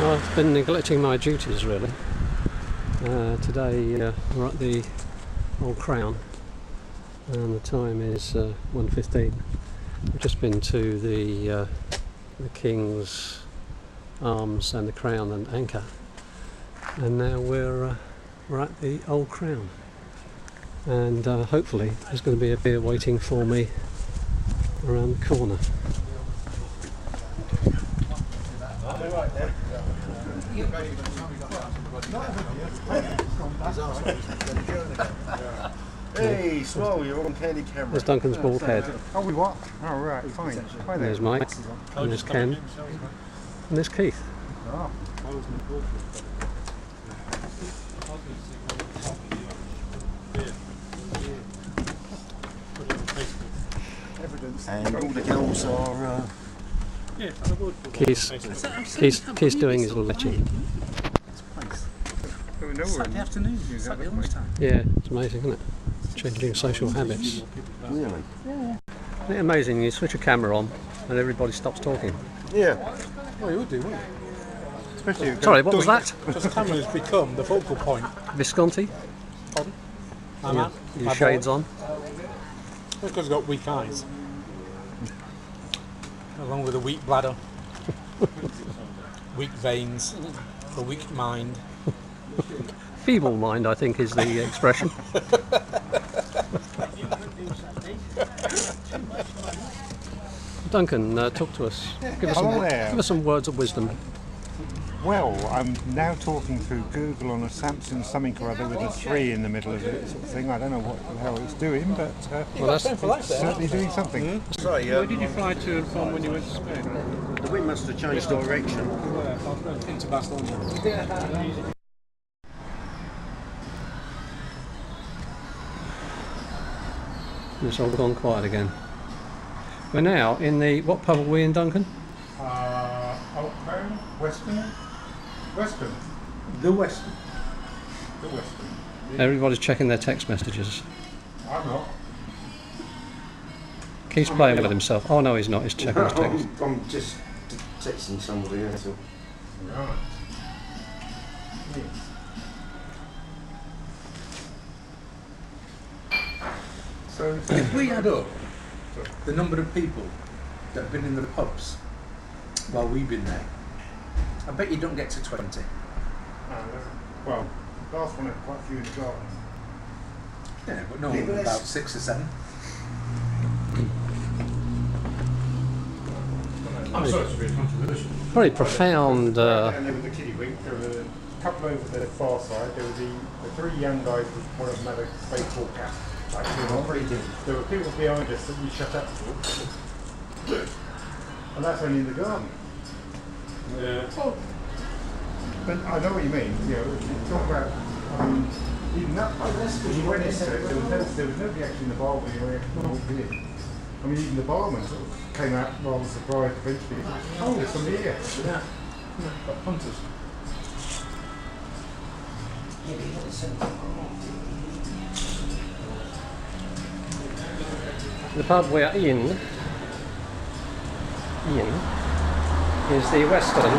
I've been neglecting my duties really. Today we're at the Old Crown and the time is 1:15. We've just been to the King's Arms and the Crown and Anchor, and now we're at the Old Crown, and hopefully there's going to be a beer waiting for me around the corner. Hey, Small, you're on candy camera. There's Duncan's bald head. Oh, we what? Oh, right, fine. Hi there. There's Mike, and there's Ken, and there's Keith. Oh. And all the girls are... Keith's doing his little etching. Saturday afternoon, Saturday lunchtime. Yeah, it's amazing, isn't it? Changing social habits. Really? Yeah. Isn't it amazing? You switch a camera on and everybody stops talking. Yeah. Well, you would do, wouldn't you? Especially Sorry, what was that? Because cameras become the focal point. Visconti? Pardon? Your shades on? Because he's got weak eyes. Along with a weak bladder. Weak veins. A weak mind. Feeble mind, I think, is the expression. Duncan, talk to us. Give us some words of wisdom. Well, I'm now talking through Google on a Samsung something or other with a 3 in the middle of it, sort of thing. I don't know what the hell it's doing, but Well, that's it's certainly doing something. Sorry, Where did you fly to and from when you went to Spain? the wind must have changed direction. Into Barcelona. It's all gone quiet again. We're now in the... What pub are we in, Duncan? Western? The Western. Everybody's checking their text messages. I'm not. Keith's playing with himself. Oh no, he's not. He's checking his text. I'm just texting somebody, that's all. Right. So, If we add up the number of people that have been in the pubs while we've been there, I bet you don't get to 20. well, last one had quite a few in the garden. Yeah, but no, about 6 or 7. I'm sorry to be controversial. Very profound. And there was the kiddie wink, there were a couple over the far side, there were the 3 young guys, one of them had a baseball cap. There were people behind us that we shut up for. And that's only in the garden. Yeah. But I know what you mean. You know, you talk about even that. When you went into it, there was nobody actually in the bar when you walked in. I mean, even the barman sort of came out rather surprised eventually. Oh, there's somebody here. Yeah. But punters. The pub we're in is the Western,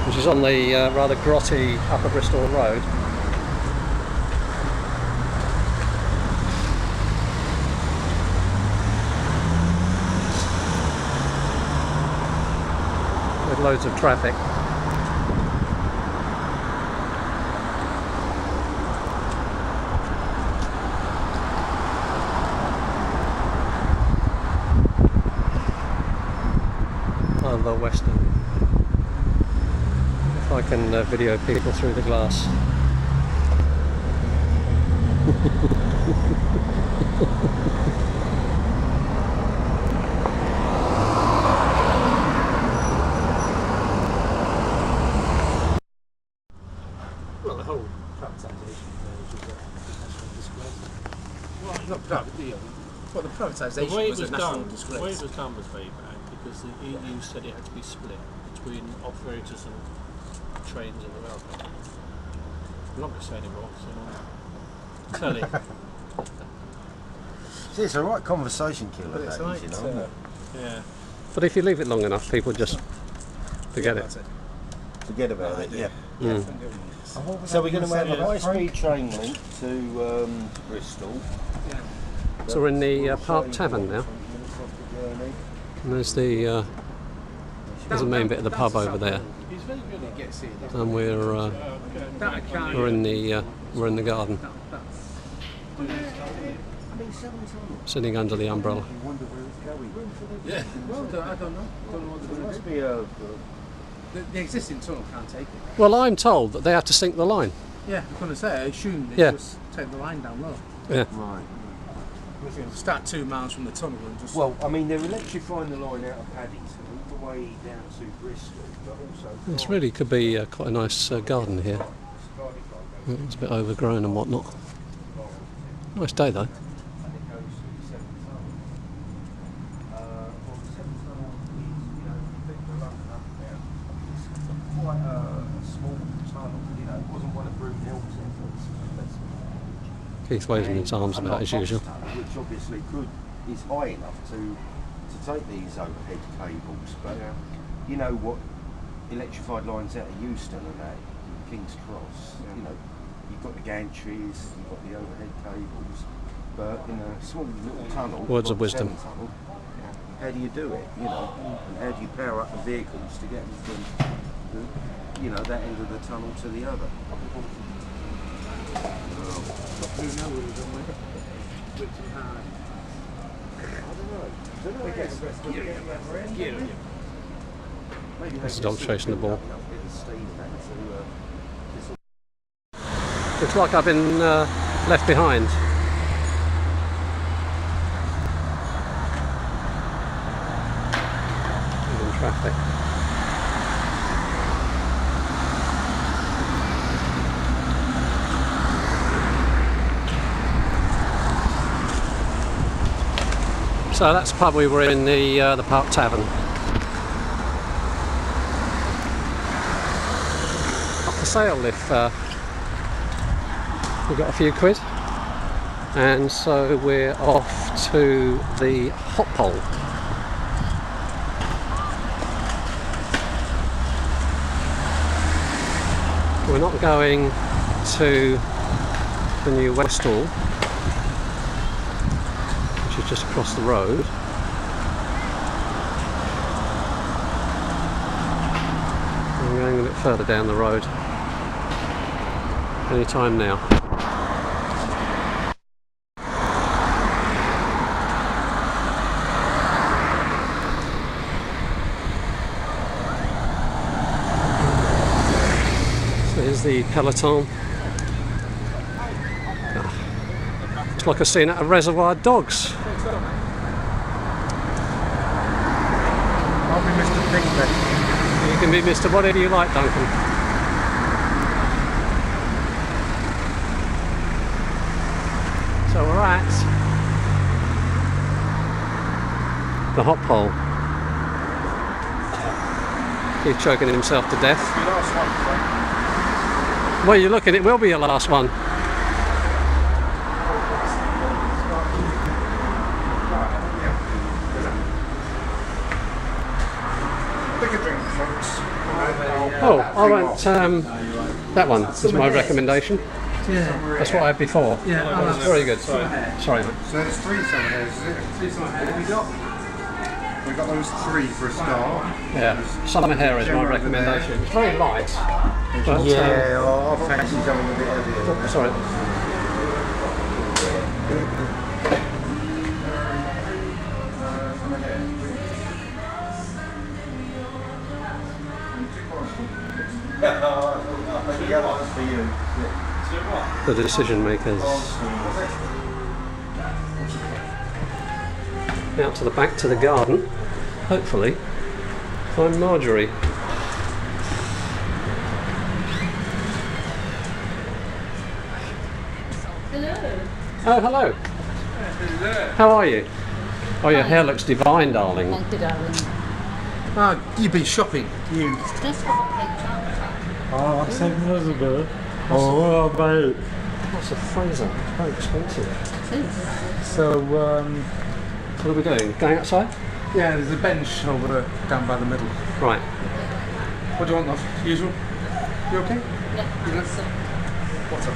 which is on the rather grotty Upper Bristol Road. With loads of traffic. The Western. If I can video people through the glass. Well, the whole privatisation was a disgrace. Well, not privatisation. Well, the privatisation was a national disgrace. The way it was done was very bad because the EU said it had to be split between operators and trains in the railway. I'm not going to say anymore, so tell it. See, it's a right conversation killer, But it's that is, like, you know. Yeah. But if you leave it long enough, people just forget it. forget about it. Yeah. Mm. So we're going to have a high-speed train link to Bristol. So we're in the Park Tavern now. And there's the main bit of the pub over there. He's very good at getting it. And we're in the garden, sitting under the umbrella. Yeah. Well, I don't know. There must be a... The existing tunnel can't take it. Well, I'm told that they have to sink the line. Yeah, I'm going to say, I assumed they Yeah. just take the line down low. Yeah. Right. Start 2 miles from the tunnel and just... Well, I mean, they're electrifying the line out of Paddington all the way down to Bristol, but also... This really could be quite a nice garden here. It's a bit overgrown and whatnot. Nice day though. Quite a small tunnel, you know, it wasn't one of Broomhill's efforts. Keith waving his arms about as usual. Which obviously is high enough to take these overhead cables, but you know what, electrified lines out of Euston and that, King's Cross, you know, you've got the gantries, you've got the overhead cables, but in a small little tunnel, Words like of wisdom. the Severn tunnel, how do you do it, you know, and how do you power up the vehicles to get them from you know, that end of the tunnel to the other? Who knows? Which is hard. There's a dog chasing the ball. Looks like I've been left behind. In traffic. So that's the pub we were in, the Park Tavern. Up for sale if we've got a few quid. And so we're off to the hop pole. We're not going to the new Westall, which is just across the road. I'm going a bit further down the road. Any time now. So here's the peloton. It's like a scene at a Reservoir Dogs. I'll be Mr. Pink then. You can be Mr. Whatever you like, Duncan. So we're at the hop pole. He's choking himself to death. Well, you're looking, it will be your last one. Oh, I want that one. That's my recommendation. Yeah. That's what I had before. Yeah, Oh, that's very good. Sorry. So there's 3 summer hairs, is it? What we got? We got those 3 for a start. Yeah, summer hair is my recommendation. It's very light. But, Yeah, I fancy something a bit heavier. sorry. For you. The decision makers. Out to the back to the garden. Hopefully, find Marjorie. Hello. Oh, hello. How are you? Oh, your hair looks divine, darling. Thank you, darling. Ah, you've been shopping. You. Just what I picked up. Oh, I said Elizabeth. Oh, mate. What's a Fraser? It's very expensive. So, What are we doing? Going outside? Yeah, there's a bench over down by the middle. Right. What do you want, love? Usual? You okay? Yeah, You look- so, What's up?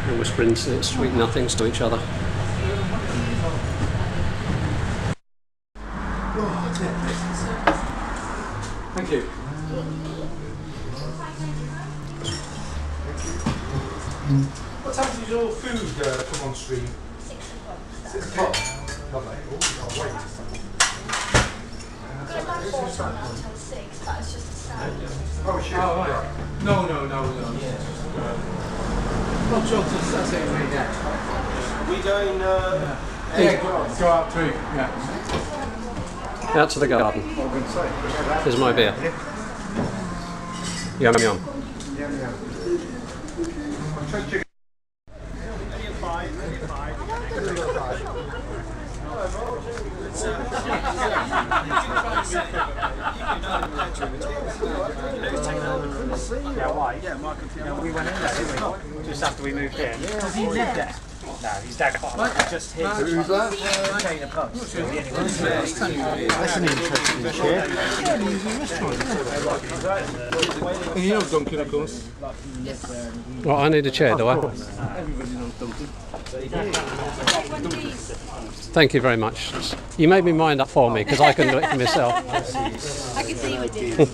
They're whispering sweet nothings to each other. Thank you. What time does your food come on stream? 6 o'clock. Lovely. Oh, I'll wait. I've got it back 4 times until 6, but it's just a stand. Oh, shit. Oh, right. No. Not sure till Saturday night yet. We going, Yeah, go out through. Yeah. Out to the garden. What I'm going to say. Here's my beer. Yum yum. Yeah. I'll try chicken. Yeah, why? Yeah, my computer. We went in there, didn't we? Just after we moved in. Because he lived there. No, his dad got just his. Who's that? Chain of pubs. That's an interesting chair. You know Duncan, of course. Well, I need a chair, do I? Everybody knows Duncan. Thank you very much. You made me mind up for me because I couldn't do it for myself. I can see what you did.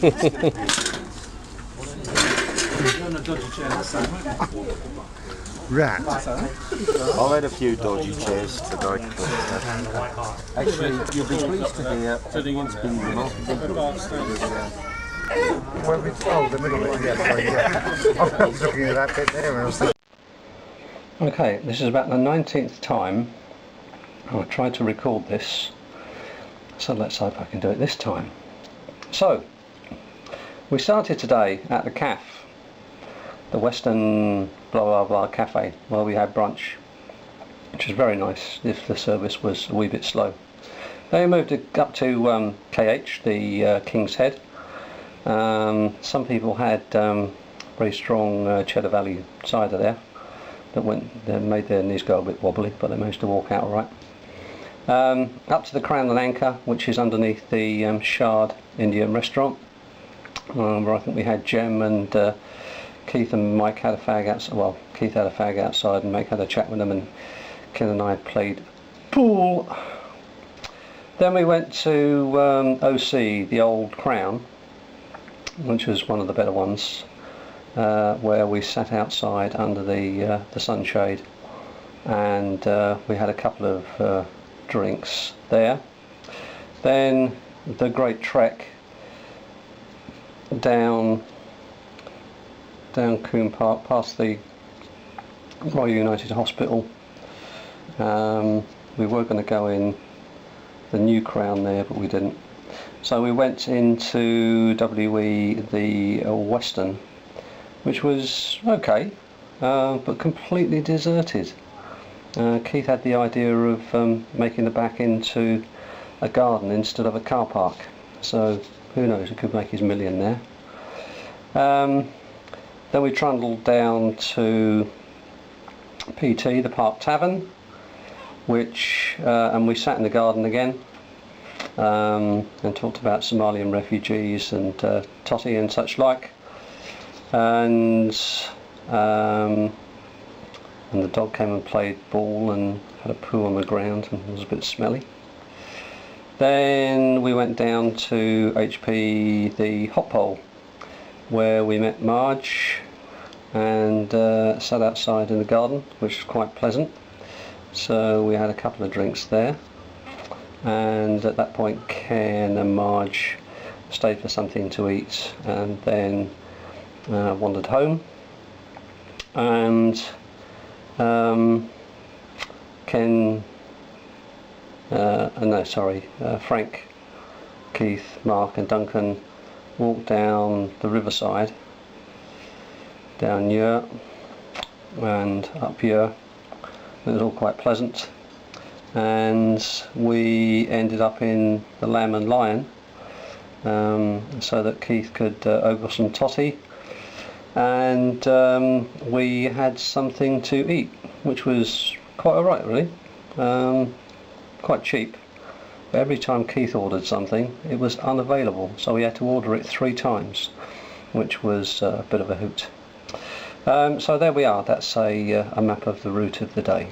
Rat. I've had a few dodgy chairs today. Actually, you'll be pleased to hear it's been remarkably good. Oh, the middle bit. Yeah, sorry. Yeah. I was looking at that bit there and I was thinking. Okay, this is about the 19th time I tried to record this, so let's hope I can do it this time. So, we started today at the cafe, the Western blah blah blah cafe, where we had brunch, which was very nice if the service was a wee bit slow. Then we moved up to KH, the King's Head. Some people had very strong Cheddar Valley cider there that made their knees go a bit wobbly, but they managed to walk out alright. Up to the Crown and Anchor, which is underneath the Shard Indian restaurant, where I think we had Jem and Keith and Mike had a fag outside. Well, Keith had a fag outside and Mike had a chat with them, and Ken and I played pool. Then we went to OC, the old Crown, which was one of the better ones, where we sat outside under the sunshade, and we had a couple of drinks there. Then the great trek down Coombe Park past the Royal United Hospital. We were going to go in the new Crown there, but we didn't. So we went into WE, the Western, which was okay, but completely deserted. Keith had the idea of making the back into a garden instead of a car park, so who knows, he could make his million there. Then we trundled down to PT, the Park Tavern, which and we sat in the garden again, and talked about Somalian refugees and Totty and such like, and the dog came and played ball and had a poo on the ground and was a bit smelly. Then we went down to HP, the hot pole, where we met Marge and sat outside in the garden, which was quite pleasant. So we had a couple of drinks there, and at that point Ken and Marge stayed for something to eat, and then wandered home. And Frank, Keith, Mark and Duncan walked down the riverside, down here and up here. It was all quite pleasant, and we ended up in the Lamb and Lion, so that Keith could ogle some totty, and we had something to eat, which was quite alright really. quite cheap. But every time Keith ordered something, it was unavailable, so we had to order it 3 times, which was a bit of a hoot. So there we are. That's a map of the route of the day.